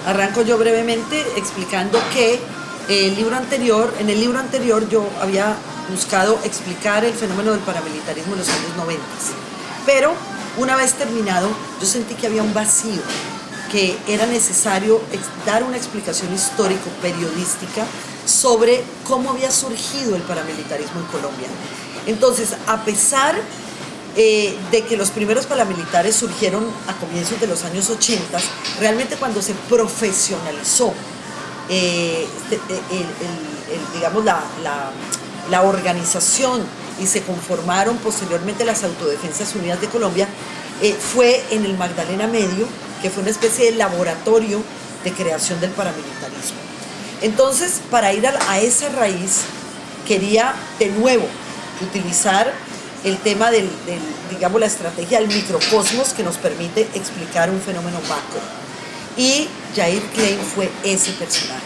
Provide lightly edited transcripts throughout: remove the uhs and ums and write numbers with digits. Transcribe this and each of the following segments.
Arranco yo brevemente explicando que en el libro anterior yo había buscado explicar el fenómeno del paramilitarismo en los años 90. Pero una vez terminado, yo sentí que había un vacío, que era necesario dar una explicación histórico-periodística sobre cómo había surgido el paramilitarismo en Colombia. Entonces, a pesar de que los primeros paramilitares surgieron a comienzos de los años 80, realmente cuando se profesionalizó digamos, la organización y se conformaron posteriormente las Autodefensas Unidas de Colombia, fue en el Magdalena Medio, que fue una especie de laboratorio de creación del paramilitarismo. Entonces, para ir a esa raíz, quería de nuevo utilizar el tema digamos, la estrategia del microcosmos que nos permite explicar un fenómeno macro. Y Yair Klein fue ese personaje.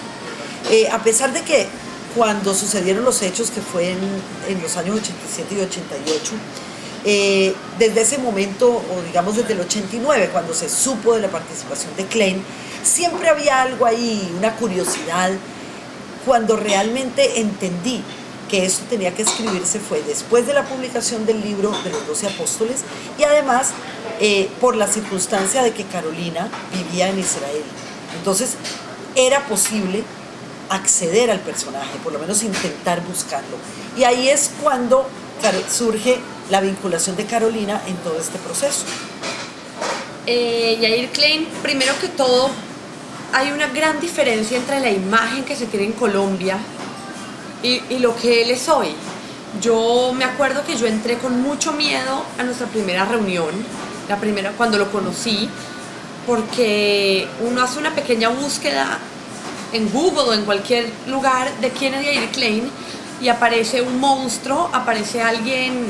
A pesar de que cuando sucedieron los hechos, que fue en los años 87 y 88, desde ese momento, o digamos desde el 89, cuando se supo de la participación de Klein, siempre había algo ahí, una curiosidad. Cuando realmente entendí que esto tenía que escribirse fue después de la publicación del libro de los 12 apóstoles y además por la circunstancia de que Carolina vivía en Israel. Entonces era posible acceder al personaje, por lo menos intentar buscarlo. Y ahí es cuando surge la vinculación de Carolina en todo este proceso. Yair Klein, primero que todo, hay una gran diferencia entre la imagen que se tiene en Colombia y lo que él es hoy. Yo me acuerdo que yo entré con mucho miedo a nuestra primera reunión, cuando lo conocí, porque uno hace una pequeña búsqueda en Google o en cualquier lugar de quién es Yair Klein y aparece un monstruo, aparece alguien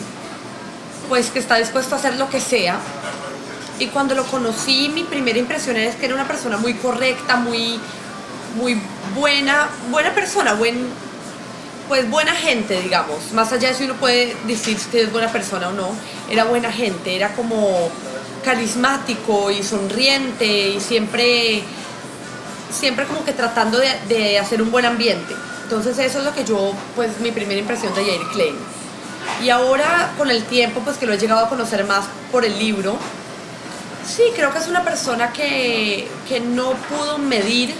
pues que está dispuesto a hacer lo que sea. Y cuando lo conocí, mi primera impresión es que era una persona muy correcta, muy buena persona, buena gente, digamos. Más allá de si uno puede decir si es buena persona o no, era buena gente, era como carismático y sonriente y siempre como que tratando de hacer un buen ambiente. Entonces eso es lo que pues mi primera impresión de Yair Klein. Y ahora con el tiempo, pues que lo he llegado a conocer más por el libro, sí, creo que es una persona que no pudo medir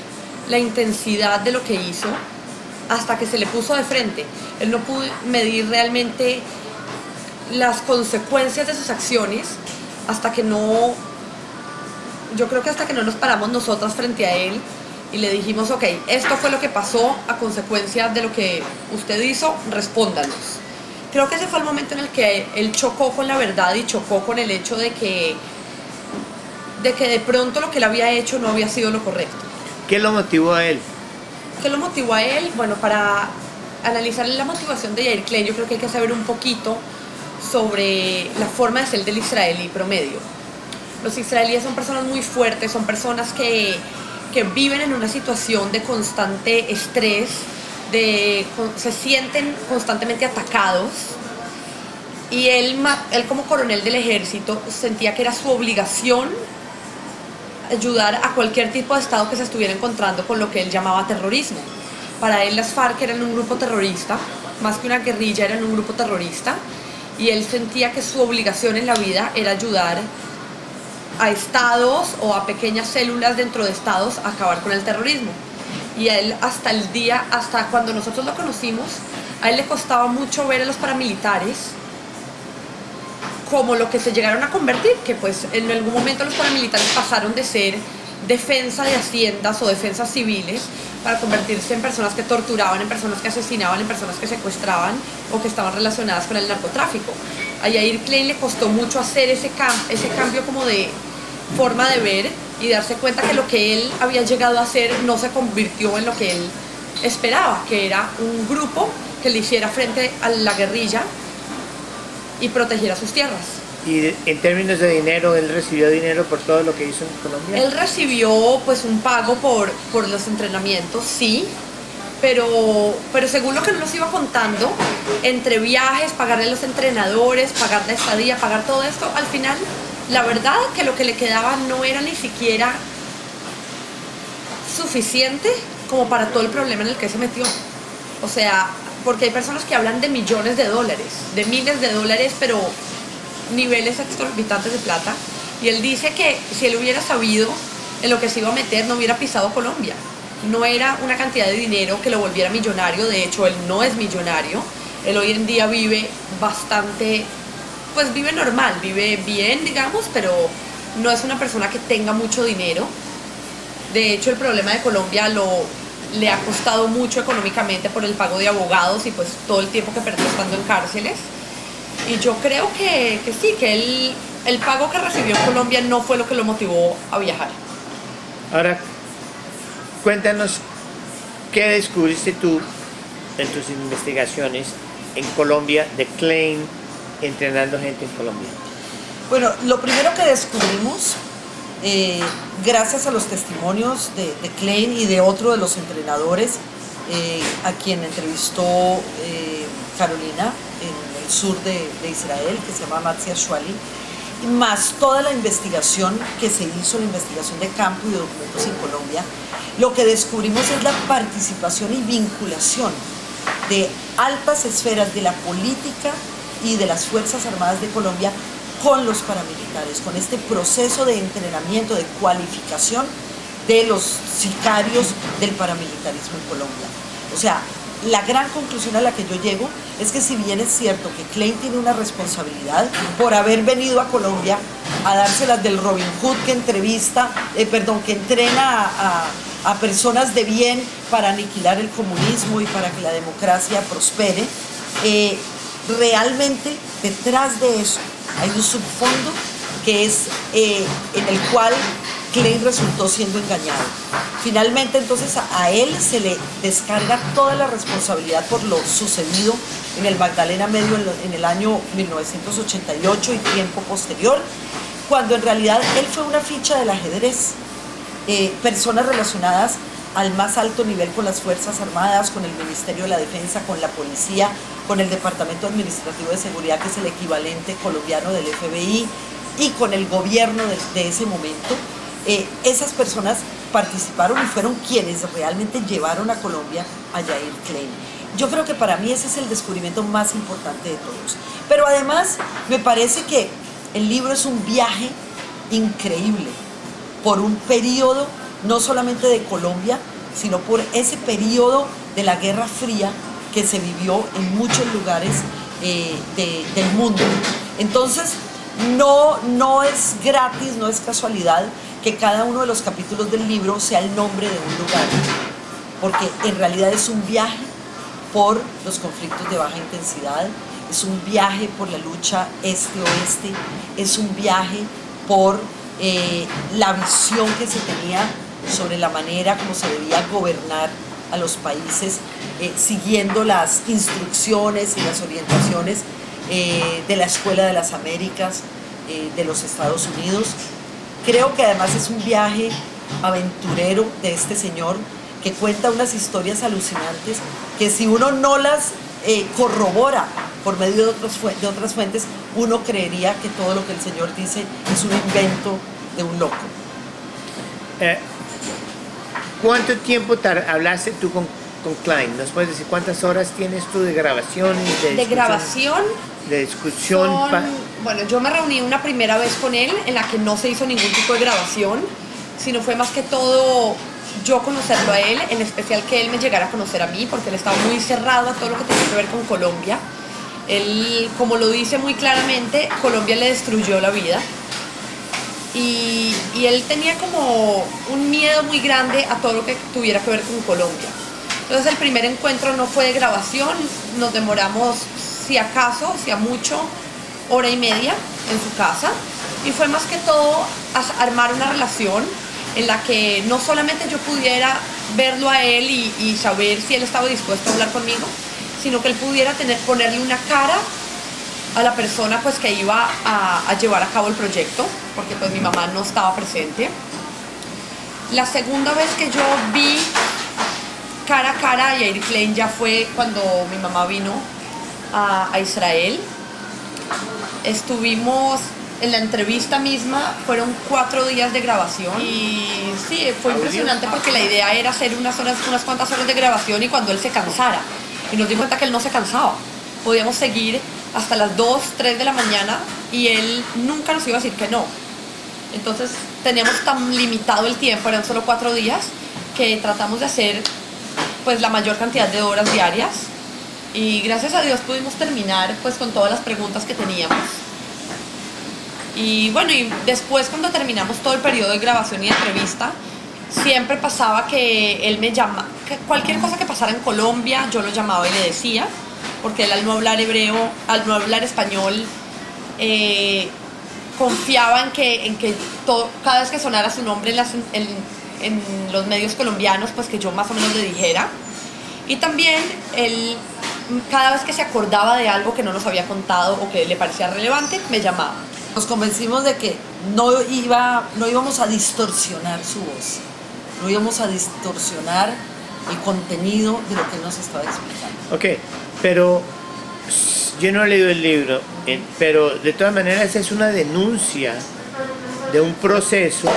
la intensidad de lo que hizo hasta que se le puso de frente. Él no pudo medir realmente las consecuencias de sus acciones yo creo que hasta que no nos paramos nosotras frente a él y le dijimos, ok, esto fue lo que pasó a consecuencia de lo que usted hizo, respóndanos. Creo que ese fue el momento en el que él chocó con la verdad y chocó con el hecho de que de pronto lo que él había hecho no había sido lo correcto. ¿Qué lo motivó a él? ¿Qué lo motivó a él? Bueno, para analizar la motivación de Yair Klein, yo creo que hay que saber un poquito sobre la forma de ser del israelí promedio. Los israelíes son personas muy fuertes, son personas que viven en una situación de constante estrés, se sienten constantemente atacados. Y él como coronel del ejército sentía que era su obligación ayudar a cualquier tipo de estado que se estuviera encontrando con lo que él llamaba terrorismo. Para él las FARC eran un grupo terrorista, más que una guerrilla, eran un grupo terrorista, y él sentía que su obligación en la vida era ayudar a estados o a pequeñas células dentro de estados a acabar con el terrorismo. Y a él hasta cuando nosotros lo conocimos, a él le costaba mucho ver a los paramilitares como lo que se llegaron a convertir, que pues en algún momento los paramilitares pasaron de ser defensa de haciendas o defensas civiles para convertirse en personas que torturaban, en personas que asesinaban, en personas que secuestraban o que estaban relacionadas con el narcotráfico. A Yair Klein le costó mucho hacer ese cambio como de forma de ver y darse cuenta que lo que él había llegado a hacer no se convirtió en lo que él esperaba, que era un grupo que le hiciera frente a la guerrilla y protegiera sus tierras. Y en términos de dinero, ¿él recibió dinero por todo lo que hizo en Colombia? Él recibió pues un pago por los entrenamientos, sí, pero según lo que nos iba contando, entre viajes, pagarle a los entrenadores, pagar la estadía, pagar todo esto, al final, la verdad que lo que le quedaba no era ni siquiera suficiente como para todo el problema en el que se metió. O sea, porque hay personas que hablan de millones de dólares, de miles de dólares, pero niveles exorbitantes de plata. Y él dice que si él hubiera sabido en lo que se iba a meter, no hubiera pisado Colombia. No era una cantidad de dinero que lo volviera millonario. De hecho, él no es millonario. Él hoy en día vive bastante, pues vive normal, vive bien, digamos, pero no es una persona que tenga mucho dinero. De hecho, el problema de Colombia le ha costado mucho económicamente por el pago de abogados y pues todo el tiempo que perdió estando en cárceles. Y yo creo que sí, que el pago que recibió en Colombia no fue lo que lo motivó a viajar. Ahora, cuéntanos qué descubriste tú en tus investigaciones en Colombia de Klein entrenando gente en Colombia. Bueno, lo primero que descubrimos, gracias a los testimonios de Klein y de otro de los entrenadores, a quien entrevistó Carolina en el sur de Israel, que se llama Matzia Shuali, más toda la investigación que se hizo, la investigación de campo y de documentos en Colombia, lo que descubrimos es la participación y vinculación de altas esferas de la política y de las Fuerzas Armadas de Colombia con los paramilitares, con este proceso de entrenamiento, de cualificación de los sicarios del paramilitarismo en Colombia. O sea, la gran conclusión a la que yo llego es que si bien es cierto que Klein tiene una responsabilidad por haber venido a Colombia a dárselas del Robin Hood que que entrena a personas de bien para aniquilar el comunismo y para que la democracia prospere, realmente detrás de eso hay un subfondo que es en el cual Klein resultó siendo engañado. Finalmente, entonces, a él se le descarga toda la responsabilidad por lo sucedido en el Magdalena Medio en el año 1988 y tiempo posterior, cuando en realidad él fue una ficha del ajedrez. Personas relacionadas al más alto nivel con las Fuerzas Armadas, con el Ministerio de la Defensa, con la Policía, con el Departamento Administrativo de Seguridad, que es el equivalente colombiano del FBI, y con el gobierno de ese momento. Esas personas participaron y fueron quienes realmente llevaron a Colombia a Yair Klein. Yo creo que para mí ese es el descubrimiento más importante de todos. Pero además me parece que el libro es un viaje increíble por un periodo no solamente de Colombia, sino por ese periodo de la Guerra Fría que se vivió en muchos lugares del mundo. Entonces, no es gratis, no es casualidad que cada uno de los capítulos del libro sea el nombre de un lugar, porque en realidad es un viaje por los conflictos de baja intensidad, es un viaje por la lucha este-oeste, es un viaje por la visión que se tenía sobre la manera como se debía gobernar a los países, siguiendo las instrucciones y las orientaciones de la Escuela de las Américas de los Estados Unidos. Creo que además es un viaje aventurero de este señor que cuenta unas historias alucinantes que si uno no las corrobora por medio de otras fuentes, uno creería que todo lo que el señor dice es un invento de un loco. ¿Cuánto tiempo hablaste tú con Klein? ¿Nos puedes decir cuántas horas tienes tú de grabación? De grabación. De discusión. Bueno, yo me reuní una primera vez con él en la que no se hizo ningún tipo de grabación, sino fue más que todo yo conocerlo a él, en especial que él me llegara a conocer a mí, porque él estaba muy cerrado a todo lo que tenía que ver con Colombia. Él, como lo dice muy claramente, Colombia le destruyó la vida. Y él tenía como un miedo muy grande a todo lo que tuviera que ver con Colombia. Entonces el primer encuentro no fue de grabación, nos demoramos si acaso, si a mucho, hora y media en su casa, y fue más que todo armar una relación en la que no solamente yo pudiera verlo a él y saber si él estaba dispuesto a hablar conmigo, sino que él pudiera ponerle una cara a la persona pues que iba a llevar a cabo el proyecto, porque pues mi mamá no estaba presente. La segunda vez que yo vi cara a cara a Yair Klein ya fue cuando mi mamá vino a Israel. Estuvimos en la entrevista misma fueron 4 días de grabación y sí, fue impresionante porque la idea era hacer unas cuantas horas de grabación y cuando él se cansara. Y nos dimos cuenta que él no se cansaba. Podíamos seguir hasta las 2, 3 de la mañana y él nunca nos iba a decir que no. Entonces teníamos tan limitado el tiempo, eran solo 4 días, que tratamos de hacer pues la mayor cantidad de horas diarias y gracias a Dios pudimos terminar pues con todas las preguntas que teníamos. Y bueno, y después cuando terminamos todo el periodo de grabación y entrevista, siempre pasaba que él me llama, que cualquier cosa que pasara en Colombia, yo lo llamaba y le decía, porque él al no hablar hebreo, al no hablar español, confiaba en que todo, cada vez que sonara su nombre en los medios colombianos, pues que yo más o menos le dijera. Y también él, cada vez que se acordaba de algo que no nos había contado o que le parecía relevante, me llamaba. Nos convencimos de que no íbamos a distorsionar su voz, no íbamos a distorsionar el contenido de lo que él nos estaba explicando. Ok, pero yo no he leído el libro, pero de todas maneras es una denuncia de un proceso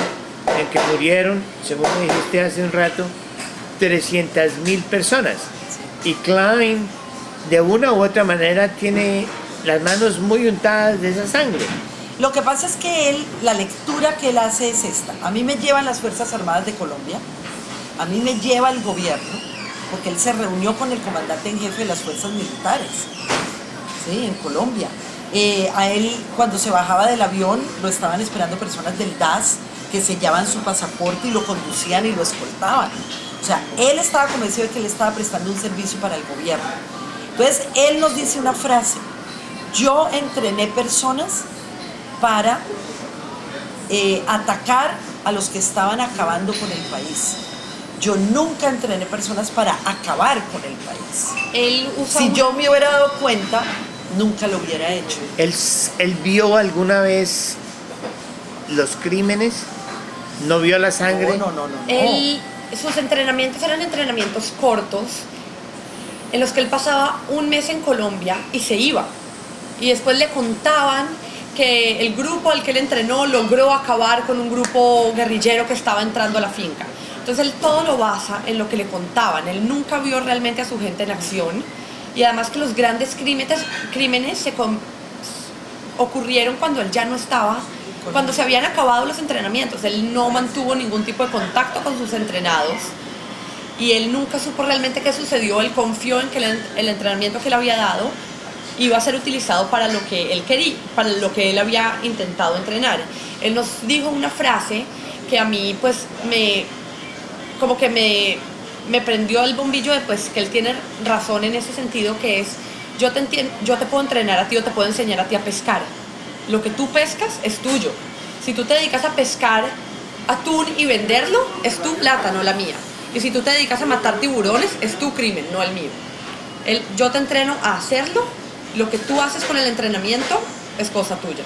en que murieron, según me dijiste hace un rato, 300.000 personas. Y Klein, de una u otra manera, tiene las manos muy untadas de esa sangre. Lo que pasa es que él, la lectura que él hace es esta. A mí me llevan las Fuerzas Armadas de Colombia, a mí me lleva el gobierno, porque él se reunió con el comandante en jefe de las fuerzas militares, ¿sí? En Colombia. A él, cuando se bajaba del avión, lo estaban esperando personas del DAS que sellaban su pasaporte y lo conducían y lo escoltaban. O sea, él estaba convencido de que él estaba prestando un servicio para el gobierno. Entonces, él nos dice una frase: yo entrené personas para atacar a los que estaban acabando con el país. Yo nunca entrené personas para acabar con el país. Si yo me hubiera dado cuenta, nunca lo hubiera hecho. ¿Él vio alguna vez los crímenes? ¿No vio la sangre? No. Sus entrenamientos eran entrenamientos cortos en los que él pasaba un mes en Colombia y se iba. Y después le contaban que el grupo al que él entrenó logró acabar con un grupo guerrillero que estaba entrando a la finca. Entonces él todo lo basa en lo que le contaban. Él nunca vio realmente a su gente en acción. Y además que los grandes crímenes ocurrieron cuando él ya no estaba, cuando se habían acabado los entrenamientos. Él no mantuvo ningún tipo de contacto con sus entrenados y él nunca supo realmente qué sucedió. Él confió en que el entrenamiento que le había dado iba a ser utilizado para lo que él quería, para lo que él había intentado entrenar. Él nos dijo una frase que a mí pues me prendió el bombillo de pues que él tiene razón en ese sentido, que es: yo te puedo entrenar a ti o te puedo enseñar a ti a pescar. Lo que tú pescas es tuyo. Si tú te dedicas a pescar atún y venderlo, es tu plata, no la mía. Y si tú te dedicas a matar tiburones, es tu crimen, no el mío. Yo te entreno a hacerlo. Lo que tú haces con el entrenamiento es cosa tuya.